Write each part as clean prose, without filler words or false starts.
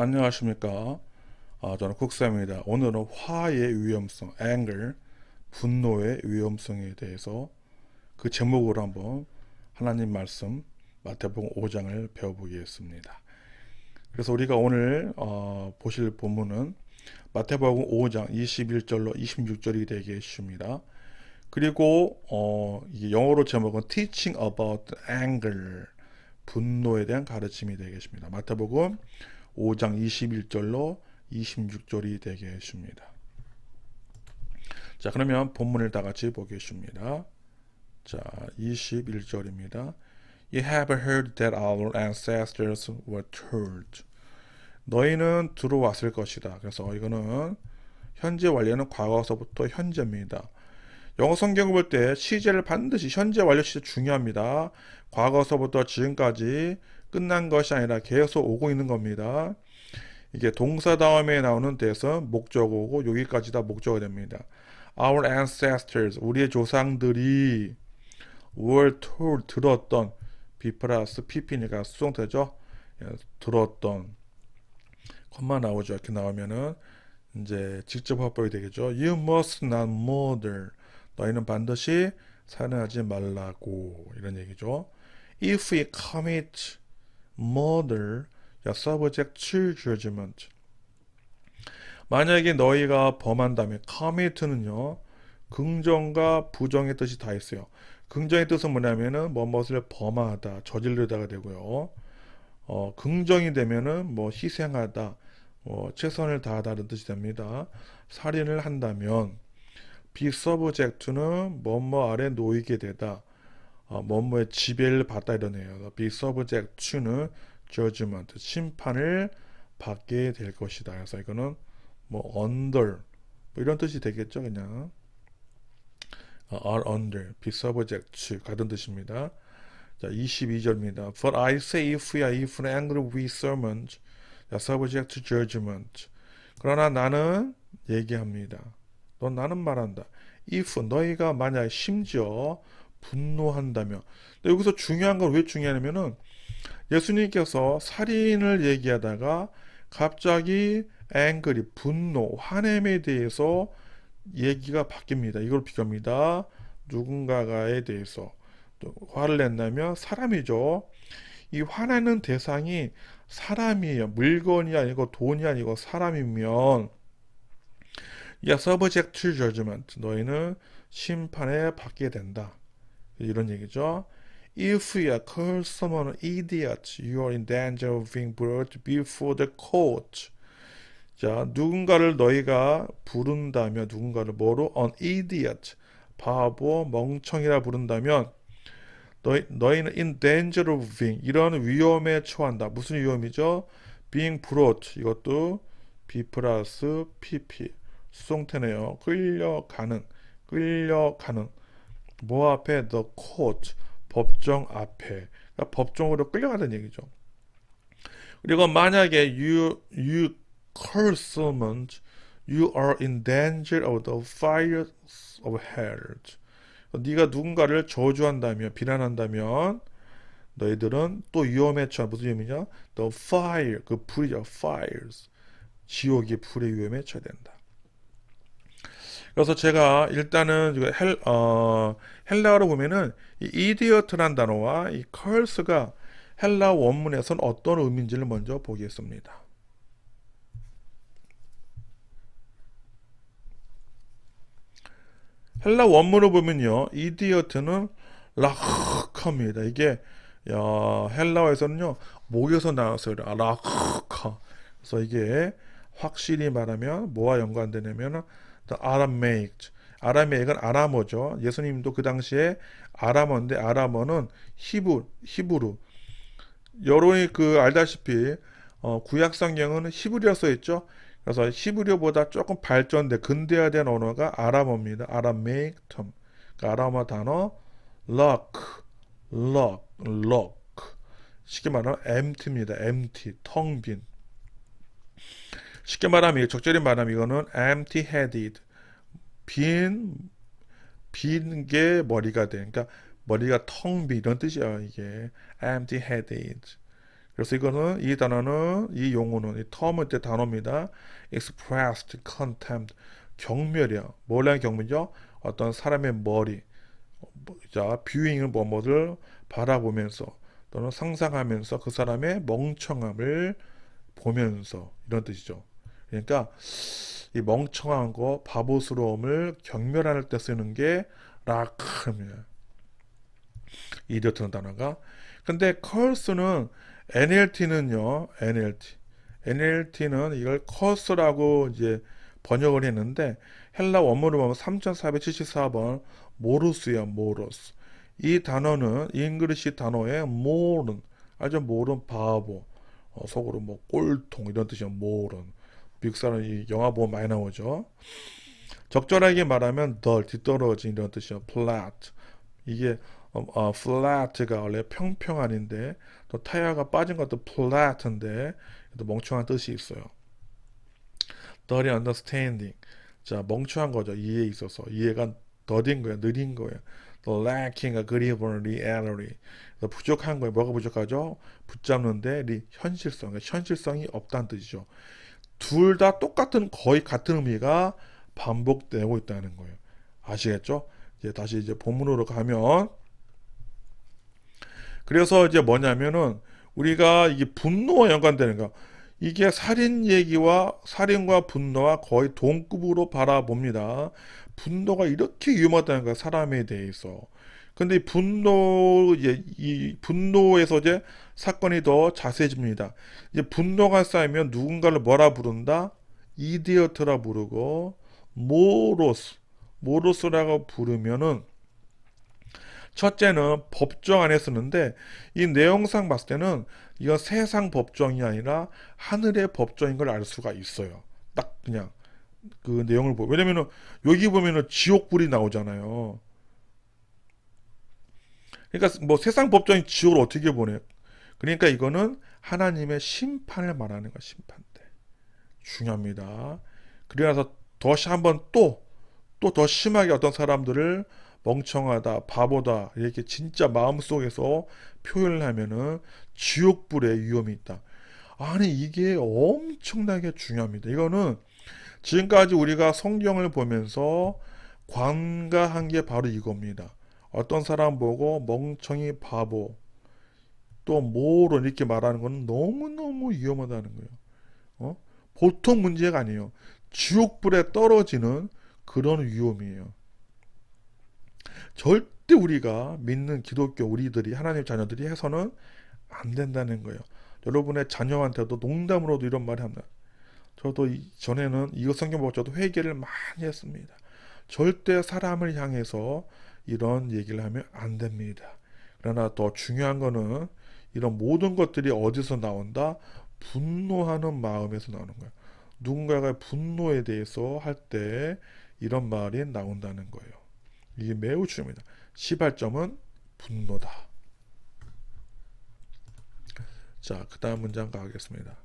안녕하십니까. 저는 국사입니다. 오늘은 화의 위험성, anger, 분노의 위험성에 대해서 그 제목으로 한번 하나님 말씀 마태복음 5장을 배워보겠습니다. 그래서 우리가 오늘 보실 본문은 마태복음 5장 21절로 26절이 되겠습니다. 그리고 이게 영어로 제목은 Teaching about anger, 분노에 대한 가르침이 되겠습니다. 마태복음 5장 21절로 26절이 되겠습니다. 자, 그러면 본문을 다 같이 보겠습니다. 자, 21절입니다. You have heard that our ancestors were told. 너희는 들어왔을 것이다. 그래서 이거는 현재 완료는 과거서부터 현재입니다. 영어 성경을 볼 때 시제를 반드시 현재 완료 시제 중요합니다. 과거서부터 지금까지 끝난 것이 아니라 계속 오고 있는 겁니다. 이게 동사 다음에 나오는 대선 목적어고 여기까지 다 목적어가 됩니다. Our ancestors, 우리의 조상들이 were told, 들었던, be 플러스 pp니까 수동태죠. 들었던 콤마 나오죠. 이렇게 나오면은 이제 직접 화법이 되겠죠. You must not murder. 너희는 반드시 살인하지 말라고, 이런 얘기죠. If we commit murder, subject to judgment. 만약에 너희가 범한다면, commit는요, 긍정과 부정의 뜻이 다 있어요. 긍정의 뜻은 뭐냐면은 무엇을 범하다, 저지르다가 되고요. 긍정이 되면은 희생하다, 최선을 다하다는 뜻이 됩니다. 살인을 한다면, be subject는 뭐뭐 아래 놓이게 되다, 뭐뭐의 지배를 받다, 이러네요. be subject to는 judgment, 심판을 받게 될 것이다. 그래서 이거는 under 이런 뜻이 되겠죠. 그냥 are under, be subject to 같은 뜻입니다. 자, 22절입니다. But I say if we are even angry with sermons, subject to judgment. 그러나 나는 얘기합니다. 나는 말한다. if 너희가 만약 심지어 분노한다면. 여기서 중요한 건 왜 중요하냐면은 예수님께서 살인을 얘기하다가 갑자기 angry, 분노, 화냄에 대해서 얘기가 바뀝니다. 이걸 비교합니다. 누군가에 대해서 또 화를 낸다면 사람이죠. 이 화내는 대상이 사람이에요. 물건이 아니고 돈이 아니고 사람이면 subject to judgment. 너희는 심판에 받게 된다. 이런 얘기죠. If you call someone an idiot, you are in danger of being brought before the court. 자, 누군가를 너희가 부른다면, 누군가를 뭐로? an idiot, 바보, 멍청이라 부른다면, 너희는 in danger of being, 이런 위험에 처한다. 무슨 위험이죠? being brought, 이것도 be 플러스 pp, 수동태네요. 끌려가는, 뭐 앞에? the court, 법정 앞에. 그러니까 법정으로 끌려가는 얘기죠. 그리고 만약에 you curse someone, you are in danger of the fires of hell. 네가 누군가를 저주한다면, 비난한다면 너희들은 또 위험에 처한, 무슨 위험이냐? the fire, 그 불이죠. fires, 지옥의 불의 위험에 처해야 된다. 그래서 제가 일단은 헬라어로 보면은 이 idiot란 단어와 이 curse가 헬라 원문에서는 어떤 의미인지를 먼저 보겠습니다. 헬라 원문을 보면요, idiot는 락합니다. 이게 헬라어에서는요, 목에서 나왔어요. 락하. 그래서 이게 확실히 말하면 뭐와 연관되냐면 아람메익. 아람메익은 아람어죠. 예수님도 그 당시에 아람어인데, 아람어는 히브루. 여러분이 알다시피 구약 성경은 히브리어 써 있죠. 그래서 히브리어보다 조금 발전된 근대화된 언어가 아람어입니다. 아람메익 텀. 그러니까 아람어 단어 lock. 쉽게 말하면 empty입니다. empty, 텅 빈. 쉽게 말하면, 적절히 말하면 이거는 empty-headed, 빈 게 머리가 돼. 그러니까 머리가 텅 빈, 이런 뜻이에요. 이게 empty-headed. 그래서 이거는 이 단어는 이 용어는 이 term은 때 단어입니다. expressed contempt 경멸이야. 뭐라는 경멸이죠? 어떤 사람의 머리, 자 뷰잉을 뭐뭐를 바라보면서 또는 상상하면서 그 사람의 멍청함을 보면서 이런 뜻이죠. 그러니까 이 멍청한 거 바보스러움을 경멸할 때 쓰는 게 라크입니다. 이디어트는 단어가. 근데 curse는 NLT는요. NLT는 이걸 curse라고 이제 번역을 했는데 헬라 원문을 보면 3474번 모루스야 모루스. 이 단어는 잉글리시 단어의 more는 아주 more는 바보, 속으로 뭐 꼴통 이런 뜻이야 more는. 미국 사람 이 영화 보면 많이 나오죠. 적절하게 말하면 덜 뒤떨어진 이런 뜻이야 flat. 이게 flat가 원래 평평한인데 또 타이어가 빠진 것도 flat인데 또 멍청한 뜻이 있어요. dirty understanding. 자, 멍청한 거죠. 이해에 있어서. 이해가 더딘 거야. 느린 거야. 또 lacking a grip on reality. 부족한 거예요. 뭐가 부족하죠? 붙잡는데 현실성이 없다는 뜻이죠. 둘 다 똑같은 거의 같은 의미가 반복되고 있다는 거예요. 아시겠죠? 이제 다시 이제 본문으로 가면 그래서 이제 뭐냐면은 우리가 이게 분노와 연관되는 거. 이게 살인과 분노와 거의 동급으로 바라봅니다. 분노가 이렇게 위험하다는 거야, 사람에 대해서. 근데 이 분노에서 이제 사건이 더 자세해집니다. 이제 분노가 쌓이면 누군가를 뭐라 부른다? 이디어트라 부르고, 모로스라고 부르면은 첫째는 법정 안에 쓰는데 이 내용상 봤을 때는 이건 세상 법정이 아니라 하늘의 법정인 걸 알 수가 있어요. 딱 그냥 그 내용을 보고. 왜냐면은 여기 보면은 지옥불이 나오잖아요. 그러니까 뭐 세상 법정이 지옥을 어떻게 보내? 그러니까 이거는 하나님의 심판을 말하는 거야. 심판 때. 중요합니다. 그래서 다시 한번 또 더 심하게 어떤 사람들을 멍청하다, 바보다 이렇게 진짜 마음속에서 표현을 하면은 지옥불의 위험이 있다. 아니 이게 엄청나게 중요합니다. 이거는 지금까지 우리가 성경을 보면서 관가한 게 바로 이겁니다. 어떤 사람 보고 멍청이 바보 또 모론 이렇게 말하는 건 너무너무 위험하다는 거예요. 어? 보통 문제가 아니에요. 지옥불에 떨어지는 그런 위험이에요. 절대 우리가 믿는 기독교 우리들이 하나님 자녀들이 해서는 안 된다는 거예요. 여러분의 자녀한테도 농담으로도 이런 말을 합니다. 저도 전에는 이거 성경 보고 저도 회개를 많이 했습니다. 절대 사람을 향해서 이런 얘기를 하면 안 됩니다. 그러나 더 중요한 거는 이런 모든 것들이 어디서 나온다? 분노하는 마음에서 나오는 거예요. 누군가가 분노에 대해서 할 때 이런 말이 나온다는 거예요. 이게 매우 중요합니다. 시발점은 분노다. 자, 그 다음 문장 가겠습니다.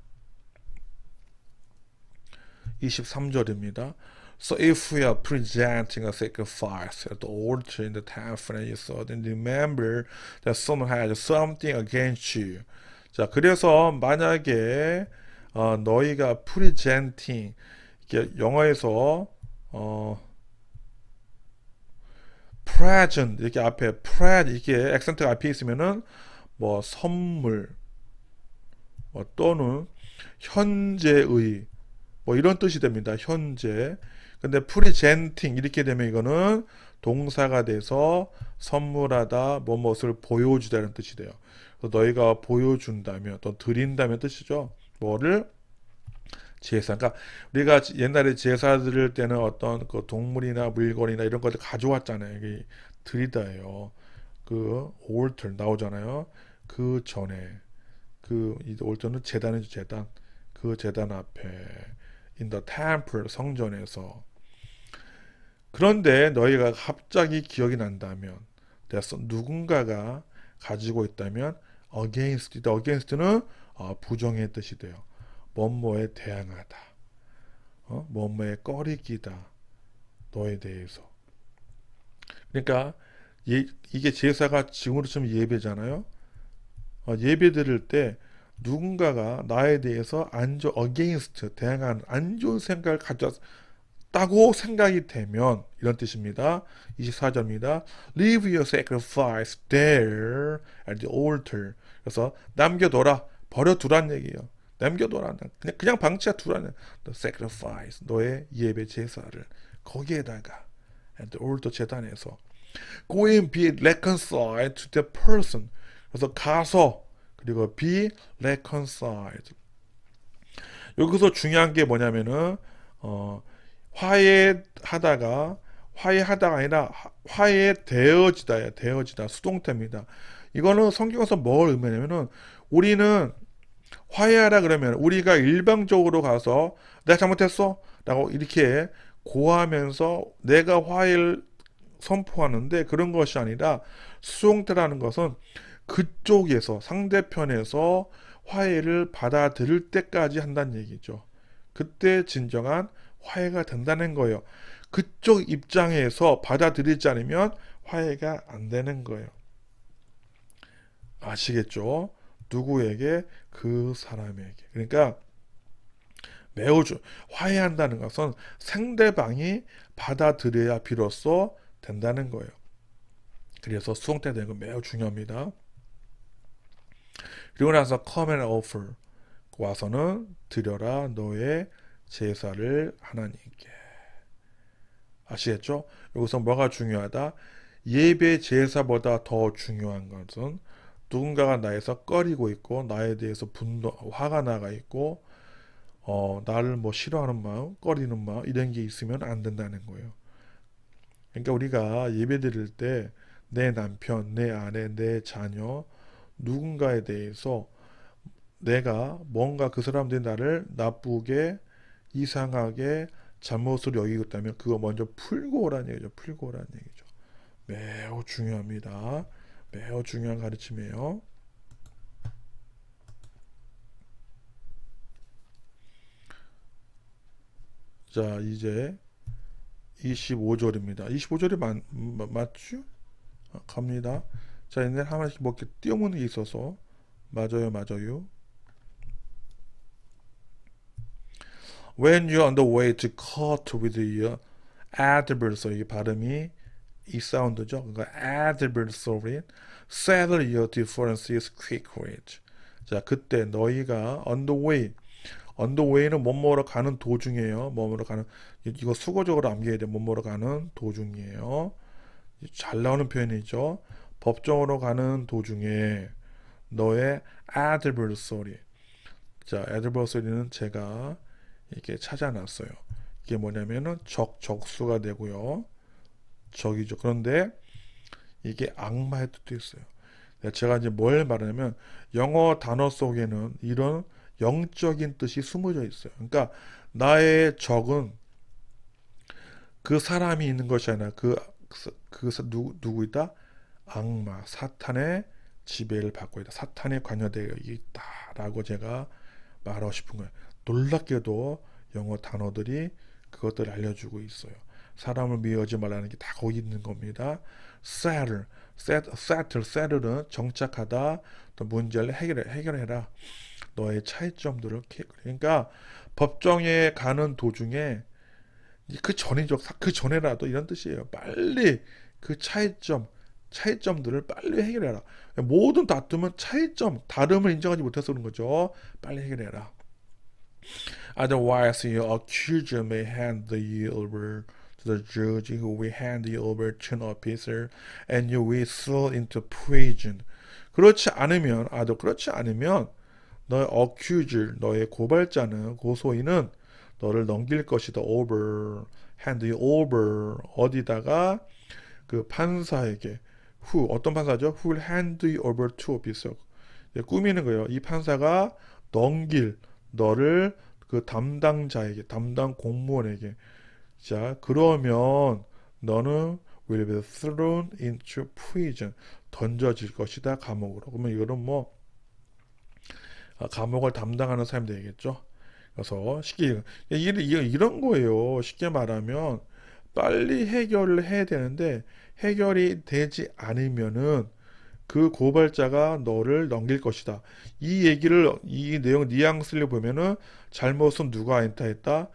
23절입니다. So if we are presenting a sacrifice at the altar in the temple and you suddenly remember that someone has something against you. 자, 그래서 만약에 너희가 presenting 이게 영어에서 present 이렇게 앞에 이게 액센트가 앞에 있으면은 뭐 선물 또는 현재의 뭐 이런 뜻이 됩니다. 현재. 근데 presenting 이렇게 되면 이거는 동사가 돼서 선물하다 무엇을 보여주다는 뜻이 돼요. 너희가 보여준다면 또 드린다면 뜻이죠. 뭐를 제사. 그러니까 우리가 옛날에 제사 드릴 때는 어떤 그 동물이나 물건이나 이런 것들 가져왔잖아요. 이게 드리다예요. 그 altar 나오잖아요. 그 전에 이 altar는 제단이죠. 제단. 그 제단 앞에 in the temple 성전에서. 그런데 너희가 갑자기 기억이 난다면 누군가가 가지고 있다면 against는 부정의 뜻이 돼요. 뭐뭐에 대항하다. 뭐뭐에 꺼리기다. 너에 대해서. 그러니까 이게 제사가 지금으로 치면 예배잖아요. 예배 드릴 때 누군가가 나에 대해서 against, 대항하는 안 좋은 생각을 가졌다고 생각이 되면 이런 뜻입니다. 24절입니다. Leave your sacrifice there at the altar. 그래서 남겨둬라, 버려두란 얘기예요. 남겨둬라, 그냥 방치해 두라는 the sacrifice, 너의 예배 제사를 거기에다가 at the altar, 제단에서 go and be reconciled to the person. 그래서 가서 그리고 be reconciled. 여기서 중요한 게 뭐냐면은 화해하다가 아니라 화해되어지다야. 되어지다 수동태입니다. 이거는 성경에서 뭘 의미하냐면은 우리는 화해하라 그러면 우리가 일방적으로 가서 내가 잘못했어 라고 이렇게 고하면서 내가 화해를 선포하는데, 그런 것이 아니라 수용태라는 것은 그쪽에서, 상대편에서 화해를 받아들일 때까지 한다는 얘기죠. 그때 진정한 화해가 된다는 거예요. 그쪽 입장에서 받아들이지 않으면 화해가 안 되는 거예요. 아시겠죠? 누구에게? 그 사람에게. 그러니까 화해한다는 것은 상대방이 받아들여야 비로소 된다는 거예요. 그래서 수동태 되는 건 매우 중요합니다. 그리고 나서 come and offer, 와서는 드려라 너의 제사를 하나님께. 아시겠죠? 여기서 뭐가 중요하다? 예배 제사보다 더 중요한 것은 누군가가 나에서 꺼리고 있고 나에 대해서 화가 나가 있고 나를 뭐 싫어하는 마음, 꺼리는 마음, 이런 게 있으면 안 된다는 거예요. 그러니까 우리가 예배 드릴 때 내 남편, 내 아내, 내 자녀, 누군가에 대해서 내가 뭔가 그 사람들이 나를 나쁘게, 이상하게, 잘못으로 여기고 있다면 그거 먼저 풀고 오라는 얘기죠. 풀고 오라는 얘기죠. 매우 중요합니다. 매우 중요한 가르침이에요. 자, 이제 25절입니다. 25절이 맞죠? 갑니다. 자, 얘네 하나씩 뭐 이렇게 띄어먹는 게 있어서 맞아요. When you're on the way to court with your adversary, 이 발음이 이 사운드죠. 그러니까 adversary, settle your differences quickly. 자, 그때 너희가 on the way는 뭐뭐로 가는 도중이에요. 뭐뭐로 가는, 이거 수거적으로 암기해야 돼. 뭐뭐로 가는 도중이에요. 잘 나오는 표현이죠. 법정으로 가는 도중에 너의 adversary. 자, adversary는 제가 이렇게 찾아놨어요. 이게 뭐냐면은 적수가 되고요. 적이죠. 그런데 이게 악마의 뜻도 있어요. 제가 이제 뭘 말하냐면 영어 단어 속에는 이런 영적인 뜻이 숨어져 있어요. 그러니까 나의 적은 그 사람이 있는 것이 아니라 누구이다? 악마, 사탄의 지배를 받고 있다. 사탄에 관여되어 있다라고 제가 말하고 싶은 거예요. 놀랍게도 영어 단어들이 그것들을 알려주고 있어요. 사람을 미워하지 말라는 게 다 거기 있는 겁니다. settle은 정착하다, 또 문제를 해결해라. 너의 차이점들을, 그러니까 법정에 가는 도중에 그 전에라도 이런 뜻이에요. 빨리 그 차이점들을 빨리 해결해라. 모든 다툼은 다름을 인정하지 못해서 그런 거죠. 빨리 해결해라. Otherwise, your accuser may hand you over to the judge, who will hand you over to an officer, and you will thrown into prison. 그렇지 않으면 너의 accuser, 너의 고발자는, 고소인은 너를 넘길 것이다. hand you over, 어디다가? 그 판사에게. 어떤 판사죠? who will hand you over to officer. 꾸미는 거예요. 이 판사가 너를 그 담당자에게, 담당 공무원에게. 자, 그러면 너는 will be thrown into prison. 던져질 것이다, 감옥으로. 그러면 이거는 뭐 감옥을 담당하는 사람이 되겠죠. 그래서 이런 거예요. 쉽게 말하면 빨리 해결을 해야 되는데 해결이 되지 않으면은 그 고발자가 너를 넘길 것이다. 이 얘기를 이 내용 뉘앙스를 보면은 잘못은 누구한테 있다?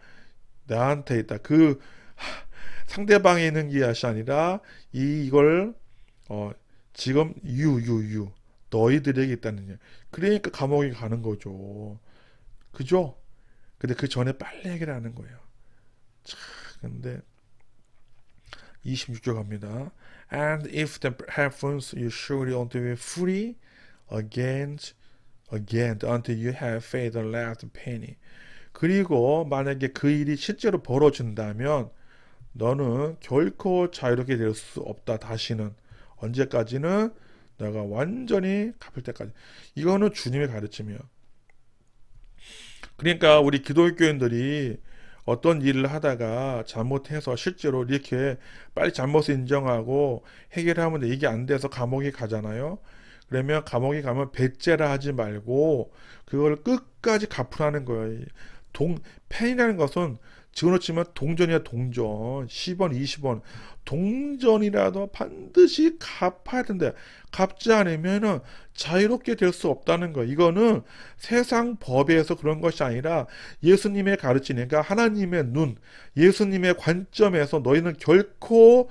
나한테 있다. 그 상대방에 있는 게 아니라 이걸 어 지금 유 너희들에게 있다는 얘기. 그러니까 감옥에 가는 거죠. 그죠? 근데 그 전에 빨리 얘기를 하는 거예요. 참, 근데 26절 갑니다. And if that happens, you surely ought to be free again until you have paid the last penny. 그리고 만약에 그 일이 실제로 벌어진다면 너는 결코 자유롭게 될 수 없다. 다시는. 언제까지는? 내가 완전히 갚을 때까지. 이거는 주님의 가르침이에요. 그러니까 우리 기독교인들이 어떤 일을 하다가 잘못해서 실제로 이렇게 빨리 잘못을 인정하고 해결하면 이게 안 돼서 감옥에 가잖아요. 그러면 감옥에 가면 배째라 하지 말고 그걸 끝까지 갚으라는 거예요. 펜이라는 것은 지금으로 치면 동전이야 동전. 10원 20원 동전이라도 반드시 갚아야 된다. 갚지 않으면 자유롭게 될 수 없다는 거. 이거는 세상 법에서 그런 것이 아니라 예수님의 가르치니까 하나님의 눈, 예수님의 관점에서 너희는 결코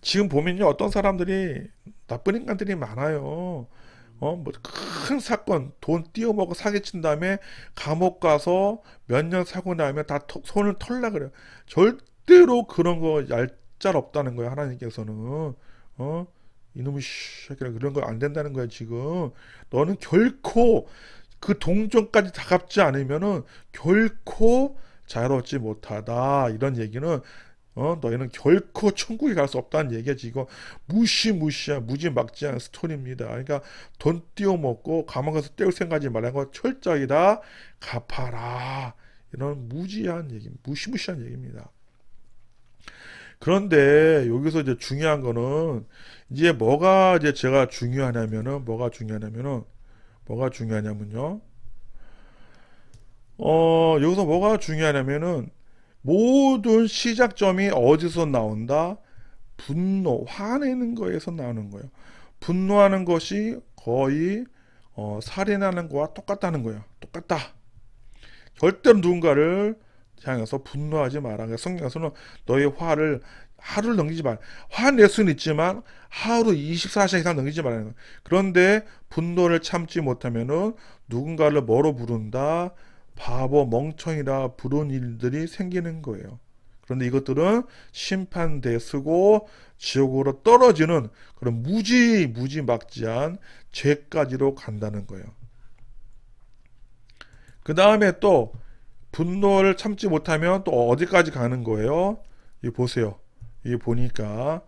지금 보면요 어떤 사람들이 나쁜 인간들이 많아요. 뭐 큰 사건 돈 띄어먹고 사기친 다음에 감옥 가서 몇 년 사고 나면 다 손을 털라 그래요. 절대로 그런 거 얄짤 없다는 거예요. 하나님께서는 이놈의 새끼라 그런 거 안 된다는 거야 지금. 너는 결코 그 동전까지 다 갚지 않으면은 결코 자유롭지 못하다. 이런 얘기는 너희는 결코 천국에 갈 수 없다는 얘기지. 이거 무시무시한 무지막지한 스토리입니다. 그러니까 돈 띄워먹고 감옥에서 떼올 생각하지 말라고 철저히 다 갚아라. 이런 무지한 얘기, 무시무시한 얘기입니다. 그런데 여기서 이제 중요한 거는 이제 뭐가 이제 제가 중요하냐면은 뭐가 중요하냐면요. 여기서 뭐가 중요하냐면은 모든 시작점이 어디서 나온다? 분노, 화내는 거에서 나오는 거예요. 분노하는 것이 거의 살인하는 거와 똑같다는 거예요. 똑같다. 절대로 누군가를 향해서 분노하지 마라. 그러니까 성경에서는 너의 화를 하루를 넘기지 말. 화낼 수는 있지만 하루 24시간 이상 넘기지 말라는 거예요. 그런데 분노를 참지 못하면은 누군가를 뭐로 부른다? 바보, 멍청이라 부른 일들이 생기는 거예요. 그런데 이것들은 심판대수고 지옥으로 떨어지는 그런 무지막지한 죄까지로 간다는 거예요. 그 다음에 또 분노를 참지 못하면 또 어디까지 가는 거예요? 이 보세요. 이 보니까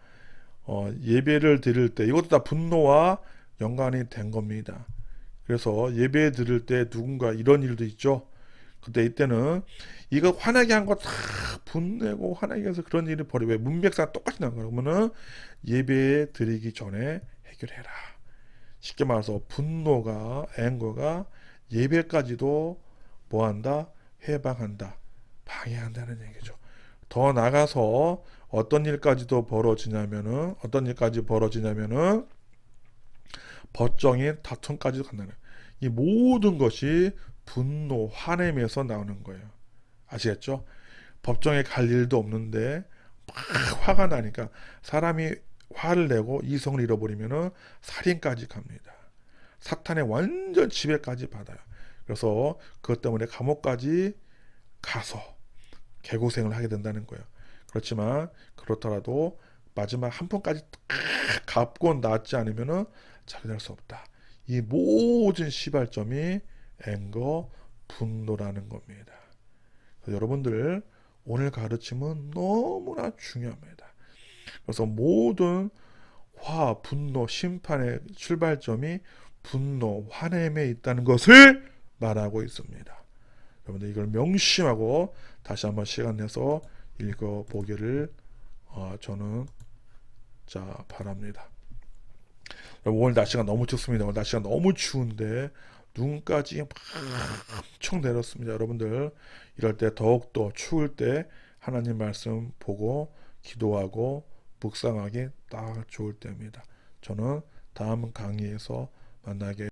예배를 드릴 때 이것도 다 분노와 연관이 된 겁니다. 그래서 예배 드릴 때 누군가 이런 일도 있죠. 그때 이때는 이거 화나게 한 거 다 분내고 화나게 해서 그런 일을 벌여. 왜 문맥상 똑같이 나온 거야. 그러면은 예배 드리기 전에 해결해라. 쉽게 말해서 분노가 앵거가 예배까지도 뭐한다? 해방한다. 방해한다는 얘기죠. 더 나가서 어떤 일까지 벌어지냐면은 법정인 다툼까지도 간다는 거예요. 이 모든 것이 분노, 화냄에서 나오는 거예요. 아시겠죠? 법정에 갈 일도 없는데 막 화가 나니까 사람이 화를 내고 이성을 잃어버리면은 살인까지 갑니다. 사탄의 완전 지배까지 받아요. 그래서 그것 때문에 감옥까지 가서 개고생을 하게 된다는 거예요. 그렇지만 그렇더라도 마지막 한 푼까지 갚고 낫지 않으면은 자유될 수 없다. 이 모든 시발점이 앵거, 분노라는 겁니다. 여러분들 오늘 가르침은 너무나 중요합니다. 그래서 모든 화, 분노, 심판의 출발점이 분노, 화냄에 있다는 것을 말하고 있습니다. 여러분들 이걸 명심하고 다시 한번 시간 내서 읽어보기를 저는 바랍니다. 오늘 날씨가 너무 춥습니다. 오늘 날씨가 너무 추운데 눈까지 엄청 내렸습니다. 여러분들 이럴 때 더욱더 추울 때 하나님 말씀 보고 기도하고 묵상하기 딱 좋을 때입니다. 저는 다음 강의에서 만나게